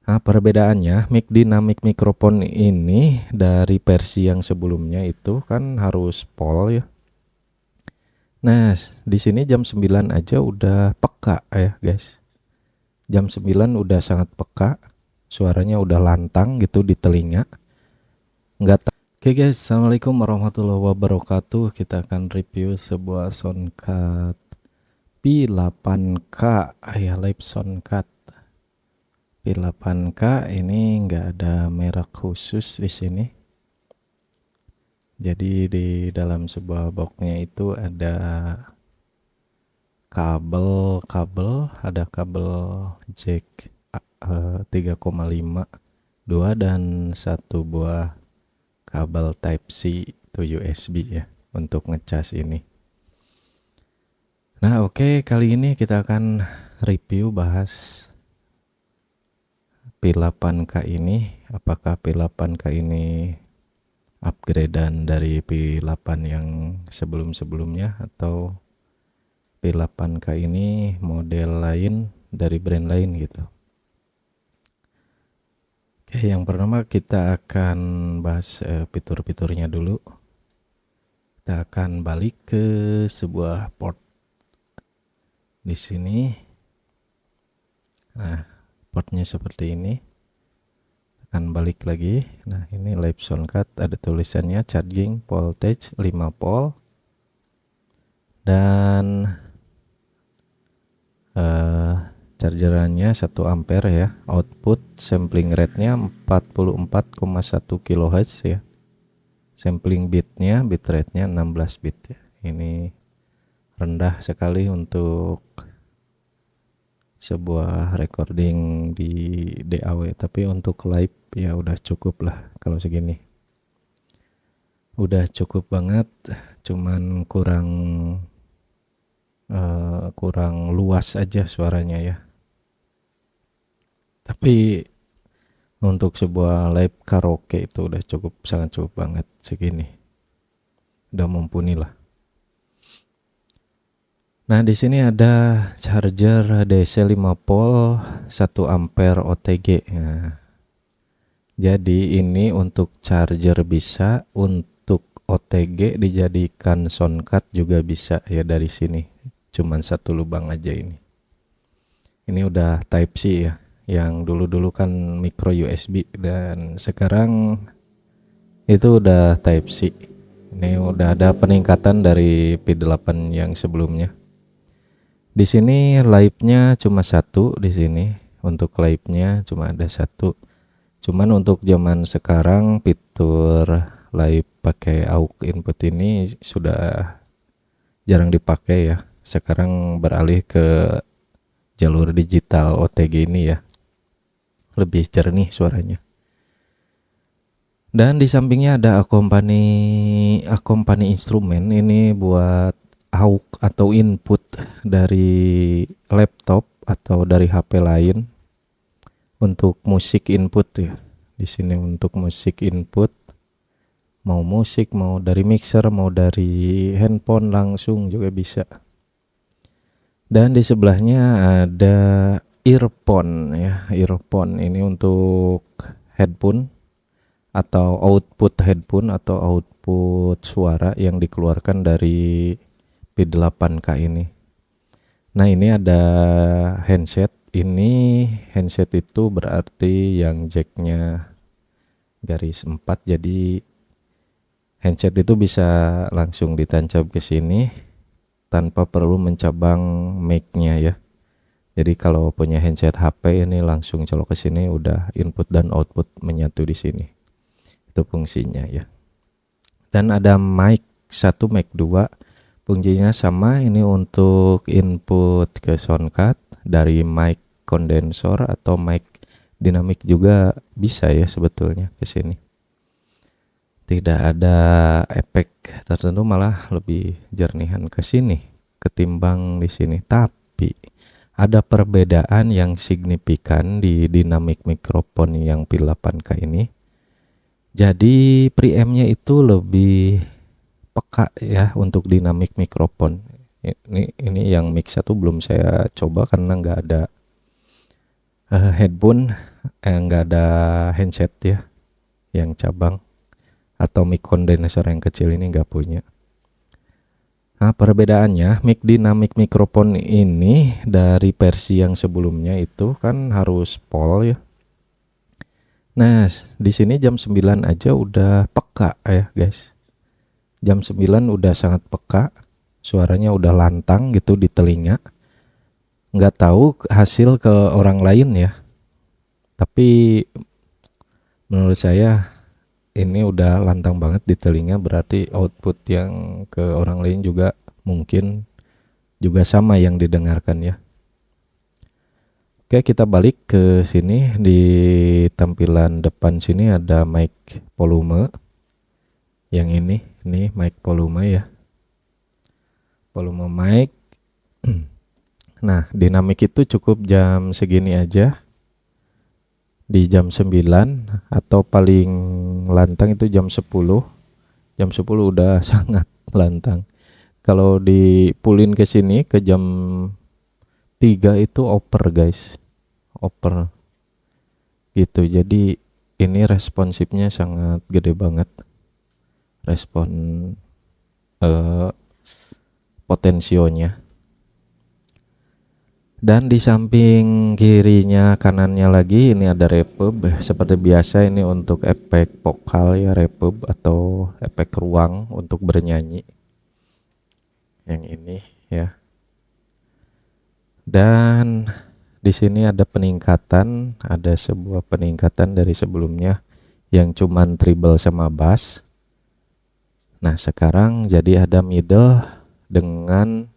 Nah, perbedaannya mic dynamic microphone ini dari versi yang sebelumnya itu kan harus pol ya. Nah, di sini jam 9 aja udah peka ya, guys. Jam 9 udah sangat peka. Suaranya udah lantang gitu di telinga. Enggak. Oke guys, assalamualaikum warahmatullahi wabarakatuh. Kita akan review sebuah soundcard P8K ya, live soundcard P8K. Ini enggak ada merek khusus di sini. Jadi di dalam sebuah boxnya itu ada kabel, ada kabel jack 3,5, 2 dan satu buah kabel type C to USB ya untuk ngecas ini. Nah, oke, kali ini kita akan review bahas P8K ini. Apakah P8K ini upgradean dari P8 yang sebelum-sebelumnya, atau P8K ini model lain dari brand lain gitu. Oke, yang pertama kita akan bahas fitur-fiturnya dulu. Kita akan balik ke sebuah port di sini. Nah, portnya seperti ini. Akan balik lagi. Nah, ini live soundcard, ada tulisannya charging voltage 5 volt dan chargerannya 1 ampere ya. Output sampling rate-nya 44,1 kHz ya. Sampling bitnya, bitrate-nya 16 bit ya. Ini rendah sekali untuk sebuah recording di DAW, tapi untuk live ya udah cukup lah kalau segini. Udah cukup banget, cuman kurang luas aja suaranya ya. Tapi untuk sebuah live karaoke itu udah cukup, sangat cukup banget segini. Udah mumpuni lah. Nah, di sini ada charger DC 5 volt 1 ampere OTG. Nah, jadi ini untuk charger bisa, untuk OTG dijadikan soundcard juga bisa ya dari sini. Cuman satu lubang aja ini. Ini udah Type C ya. Yang dulu-dulu kan micro USB dan sekarang itu udah Type C. Ini udah ada peningkatan dari P8 yang sebelumnya. Di sini live-nya cuma satu di sini. Untuk live-nya cuma ada satu. Cuman untuk zaman sekarang fitur live pakai aux input ini sudah jarang dipakai ya. Sekarang beralih ke jalur digital OTG ini ya. Lebih jernih suaranya. Dan di sampingnya ada akompani instrumen. Ini buat aux atau input dari laptop atau dari HP lain untuk musik input ya. Di sini untuk musik input, mau musik, mau dari mixer, mau dari handphone langsung juga bisa. Dan di sebelahnya ada earphone ya. Earphone ini untuk headphone atau output headphone atau output suara yang dikeluarkan dari P8K ini. Nah, ini ada handset. Ini handset itu berarti yang jacknya garis 4, jadi handset itu bisa langsung ditancap ke sini tanpa perlu mencabang mic-nya ya. Jadi kalau punya handset HP ini langsung colok ke sini, udah input dan output menyatu di sini. Itu fungsinya ya. Dan ada mic 1, mic 2. Fungsinya sama, ini untuk input ke soundcard dari mic kondensor atau mic dinamik juga bisa ya sebetulnya ke sini. Tidak ada efek tertentu, malah lebih jernihan ke sini ketimbang di sini. Tapi ada perbedaan yang signifikan di dynamic microphone yang P8K ini. Jadi preampnya itu lebih peka ya untuk dynamic microphone. Ini yang mix 1 belum saya coba karena nggak ada headphone nggak ada handset ya, yang cabang atau mic condenser yang kecil ini nggak punya. Nah, perbedaannya mic dynamic microphone ini dari versi yang sebelumnya itu kan harus pol ya. Nah, di sini jam 9 aja udah peka ya, guys. Jam 9 udah sangat peka. Suaranya udah lantang gitu di telinga. Nggak tahu hasil ke orang lain ya. Tapi menurut saya ini udah lantang banget di telinga, berarti output yang ke orang lain juga mungkin juga sama yang didengarkan ya. Oke, kita balik ke sini. Di tampilan depan sini ada mic volume. Yang ini mic volume ya. Volume mic. Nah, dinamik itu cukup jam segini aja. Di jam 9 atau paling lantang itu jam 10. Jam 10 udah sangat lantang. Kalau dipulin ke sini ke jam 3 itu over, guys. Over gitu. Jadi ini responsifnya sangat gede banget. Respon potensionya. Dan di samping kirinya kanannya lagi ini ada reverb. Seperti biasa ini untuk efek vokal ya, reverb atau efek ruang untuk bernyanyi. Yang ini ya. Dan di sini ada peningkatan, ada sebuah peningkatan dari sebelumnya yang cuman treble sama bass. Nah, sekarang jadi ada middle dengan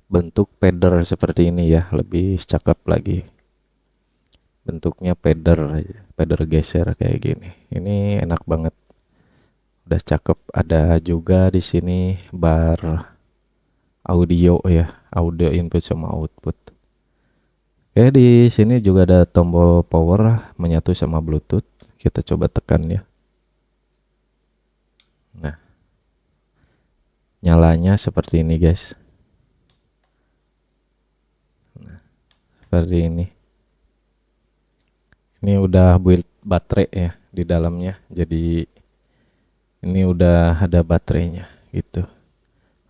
bentuk pader seperti ini ya, lebih cakep lagi. Bentuknya pader geser kayak gini. Ini enak banget. Udah cakep. Ada juga di sini bar audio ya, audio input sama output. Oke, di sini juga ada tombol power menyatu sama Bluetooth. Kita coba tekan ya. Nah, nyalanya seperti ini, guys. Nah, seperti ini. Ini udah build baterai ya di dalamnya. Jadi ini udah ada baterainya gitu.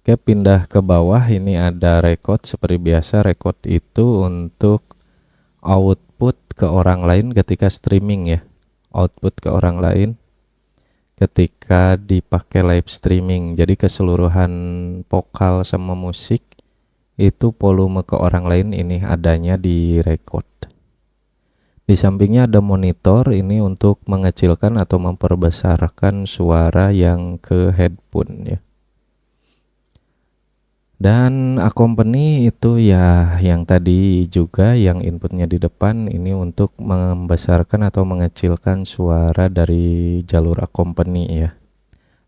Oke, pindah ke bawah. Ini ada record seperti biasa. Record itu untuk output ke orang lain ketika streaming ya. Output ke orang lain ketika dipakai live streaming. Jadi keseluruhan vokal sama musik itu volume ke orang lain ini adanya di record. Di sampingnya ada monitor, ini untuk mengecilkan atau memperbesarkan suara yang ke headphone ya. Dan accompany itu ya yang tadi juga yang inputnya di depan ini untuk membesarkan atau mengecilkan suara dari jalur accompany ya.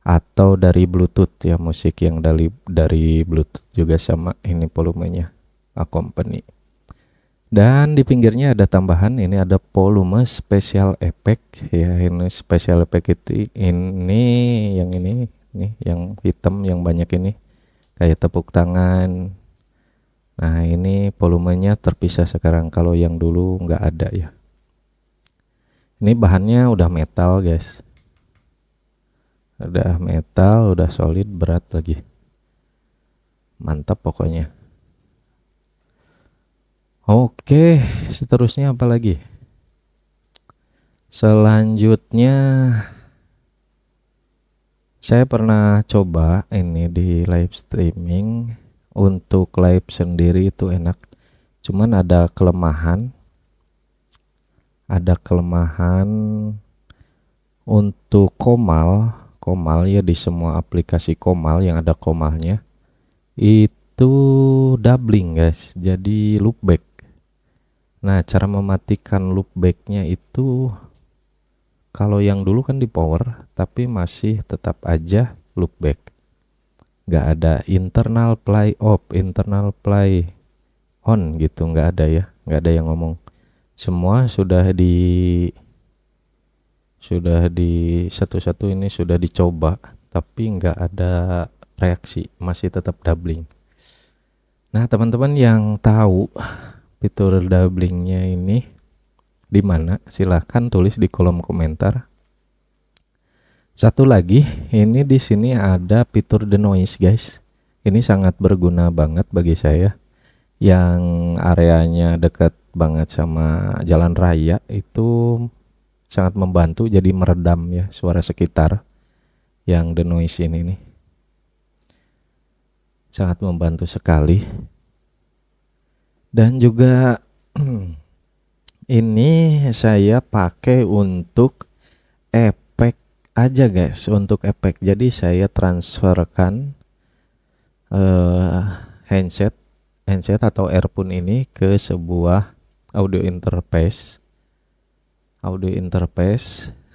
Atau dari Bluetooth ya, musik yang dari Bluetooth juga sama ini volumenya accompany. Dan di pinggirnya ada tambahan, ini ada volume special effect ya. Ini special effect itu ini yang ini nih yang hitam yang banyak ini kayak tepuk tangan. Nah, ini volumenya terpisah sekarang, kalau yang dulu nggak ada ya. Ini bahannya udah metal, guys. Udah metal, udah solid, berat lagi. Mantap pokoknya. Oke, seterusnya apa lagi? Selanjutnya saya pernah coba ini di live streaming. Untuk live sendiri itu enak. Cuman ada kelemahan. Ada kelemahan untuk komal ya, di semua aplikasi komal yang ada komalnya itu doubling, guys. Jadi loopback. Nah, cara mematikan loopbacknya itu kalau yang dulu kan di power, tapi masih tetap aja loopback. Nggak ada internal play off, internal play on gitu, nggak ada ya. Nggak ada yang ngomong. Semua sudah di satu-satu ini sudah dicoba, tapi nggak ada reaksi, masih tetap doubling. Nah, teman-teman yang tahu fitur doublingnya ini di mana? Silahkan tulis di kolom komentar. Satu lagi, ini di sini ada fitur denoise guys. Ini sangat berguna banget bagi saya yang areanya dekat banget sama jalan raya, itu sangat membantu jadi meredam ya suara sekitar. Yang denoise ini nih sangat membantu sekali. Dan juga ini saya pakai untuk efek aja guys, untuk efek. Jadi saya transferkan handset atau earphone ini ke sebuah audio interface.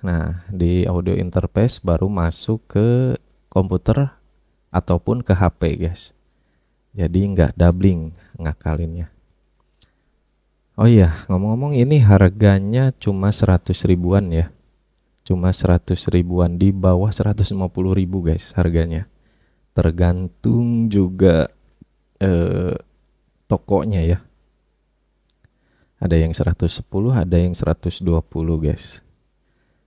Nah, di audio interface baru masuk ke komputer ataupun ke HP guys. Jadi nggak doubling ngakalinnya. Oh iya, ngomong-ngomong ini harganya cuma 100 ribuan ya. Cuma 100 ribuan, di bawah 150 ribu guys harganya. Tergantung juga tokonya ya. Ada yang 110, ada yang 120 guys.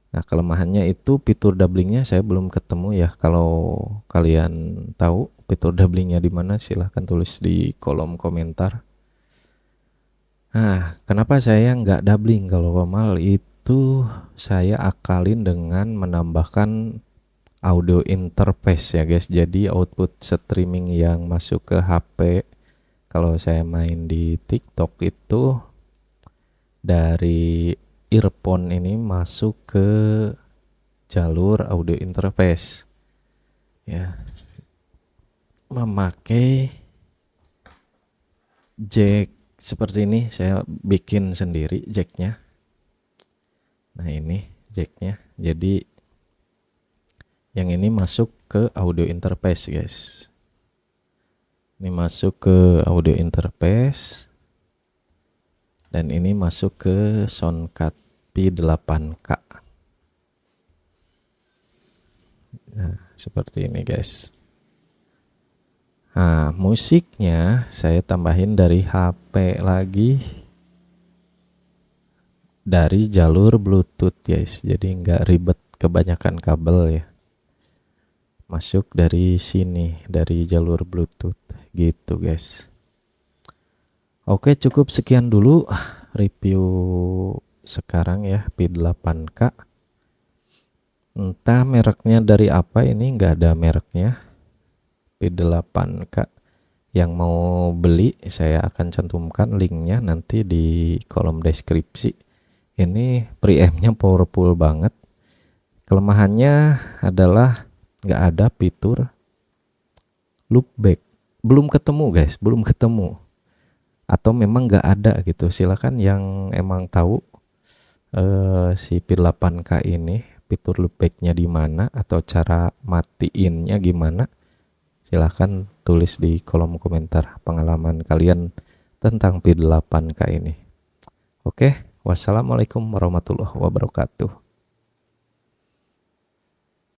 Nah, kelemahannya itu fitur doublingnya saya belum ketemu ya. Kalau kalian tahu fitur doublingnya di mana, silahkan tulis di kolom komentar. Nah, kenapa saya nggak doubling? Kalau normal itu saya akalin dengan menambahkan audio interface ya guys. Jadi output streaming yang masuk ke HP kalau saya main di TikTok itu dari earphone ini masuk ke jalur audio interface ya, memakai jack seperti ini. Saya bikin sendiri jacknya. Nah, ini jacknya. Jadi yang ini masuk ke audio interface guys. Ini masuk ke audio interface dan ini masuk ke soundcard P8K. Nah, seperti ini guys. Nah, musiknya saya tambahin dari HP lagi, dari jalur Bluetooth guys. Jadi nggak ribet kebanyakan kabel ya. Masuk dari sini, dari jalur Bluetooth gitu guys. Oke, cukup sekian dulu review sekarang ya P8K. Entah mereknya dari apa, ini nggak ada mereknya. P8K. Yang mau beli saya akan cantumkan linknya nanti di kolom deskripsi. Ini preampnya powerful banget. Kelemahannya adalah nggak ada fitur loopback. Belum ketemu guys, belum ketemu. Atau memang nggak ada gitu. Silakan yang emang tahu si P8K ini fitur loopbacknya di mana atau cara matiinnya gimana, silahkan tulis di kolom komentar pengalaman kalian tentang P8K ini. Oke, wassalamualaikum warahmatullahi wabarakatuh.